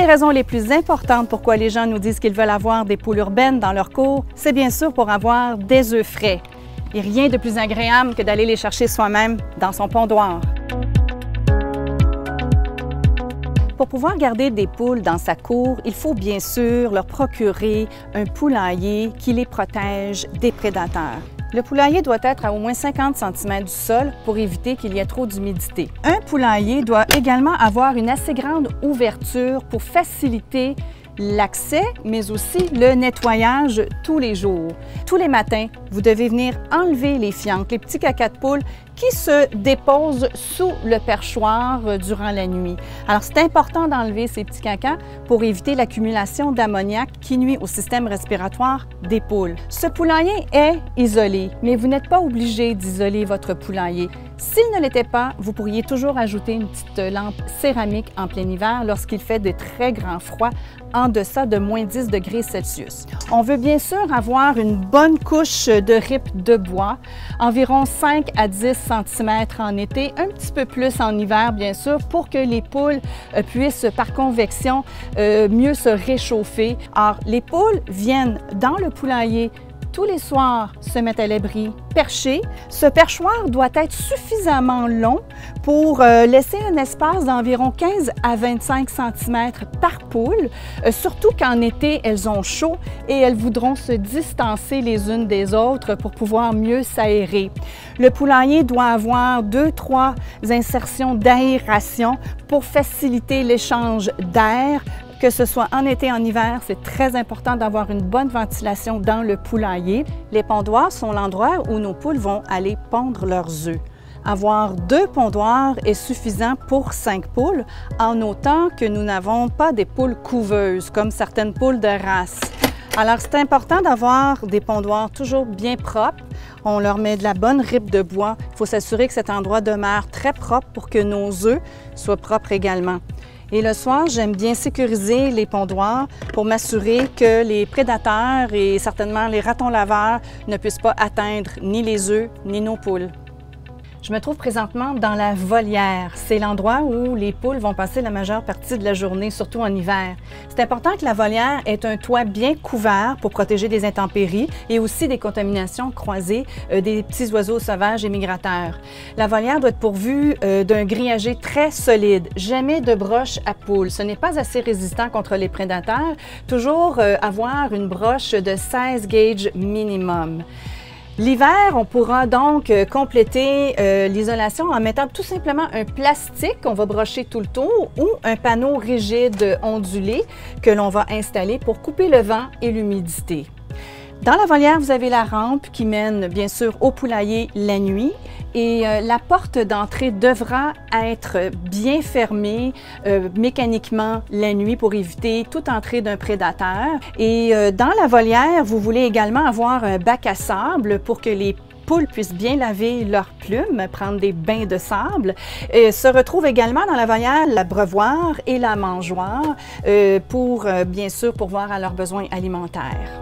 les raisons les plus importantes pourquoi les gens nous disent qu'ils veulent avoir des poules urbaines dans leur cour, c'est bien sûr pour avoir des œufs frais. Et rien de plus agréable que d'aller les chercher soi-même dans son pondoir. Pour pouvoir garder des poules dans sa cour, il faut bien sûr leur procurer un poulailler qui les protège des prédateurs. Le poulailler doit être à au moins 50 cm du sol pour éviter qu'il y ait trop d'humidité. Un poulailler doit également avoir une assez grande ouverture pour faciliter l'accès, mais aussi le nettoyage tous les jours. Tous les matins, vous devez venir enlever les fientes, les petits cacas de poule qui se déposent sous le perchoir durant la nuit. Alors, c'est important d'enlever ces petits cacas pour éviter l'accumulation d'ammoniac qui nuit au système respiratoire des poules. Ce poulailler est isolé, mais vous n'êtes pas obligé d'isoler votre poulailler. S'il ne l'était pas, vous pourriez toujours ajouter une petite lampe céramique en plein hiver lorsqu'il fait de très grands froids en deçà de moins 10 degrés Celsius. On veut bien sûr avoir une bonne couche de ripe de bois, environ 5 à 10 cm en été, un petit peu plus en hiver bien sûr, pour que les poules puissent par convection mieux se réchauffer. Or, les poules viennent dans le poulailler tous les soirs, se mettent à l'abri perché. Ce perchoir doit être suffisamment long pour laisser un espace d'environ 15 à 25 cm par poule, surtout qu'en été, elles ont chaud et elles voudront se distancer les unes des autres pour pouvoir mieux s'aérer. Le poulailler doit avoir 2-3 insertions d'aération pour faciliter l'échange d'air. Que ce soit en été, en hiver, c'est très important d'avoir une bonne ventilation dans le poulailler. Les pondoirs sont l'endroit où nos poules vont aller pondre leurs œufs. Avoir 2 pondoirs est suffisant pour 5 poules, en autant que nous n'avons pas des poules couveuses, comme certaines poules de race. Alors, c'est important d'avoir des pondoirs toujours bien propres. On leur met de la bonne ripe de bois. Il faut s'assurer que cet endroit demeure très propre pour que nos œufs soient propres également. Et le soir, j'aime bien sécuriser les pondoirs pour m'assurer que les prédateurs et certainement les ratons laveurs ne puissent pas atteindre ni les œufs ni nos poules. Je me trouve présentement dans la volière. C'est l'endroit où les poules vont passer la majeure partie de la journée, surtout en hiver. C'est important que la volière ait un toit bien couvert pour protéger des intempéries et aussi des contaminations croisées des petits oiseaux sauvages et migrateurs. La volière doit être pourvue d'un grillager très solide, jamais de broche à poules. Ce n'est pas assez résistant contre les prédateurs. Toujours avoir une broche de 16 gauges minimum. L'hiver, on pourra donc compléter l'isolation en mettant tout simplement un plastique qu'on va brocher tout le tour ou un panneau rigide ondulé que l'on va installer pour couper le vent et l'humidité. Dans la volière, vous avez la rampe qui mène bien sûr au poulailler la nuit et la porte d'entrée devra être bien fermée mécaniquement la nuit pour éviter toute entrée d'un prédateur. Et dans la volière, vous voulez également avoir un bac à sable pour que les poules puissent bien laver leurs plumes, prendre des bains de sable. Se retrouve également dans la volière l'abreuvoir et la mangeoire pour bien sûr pourvoir à leurs besoins alimentaires.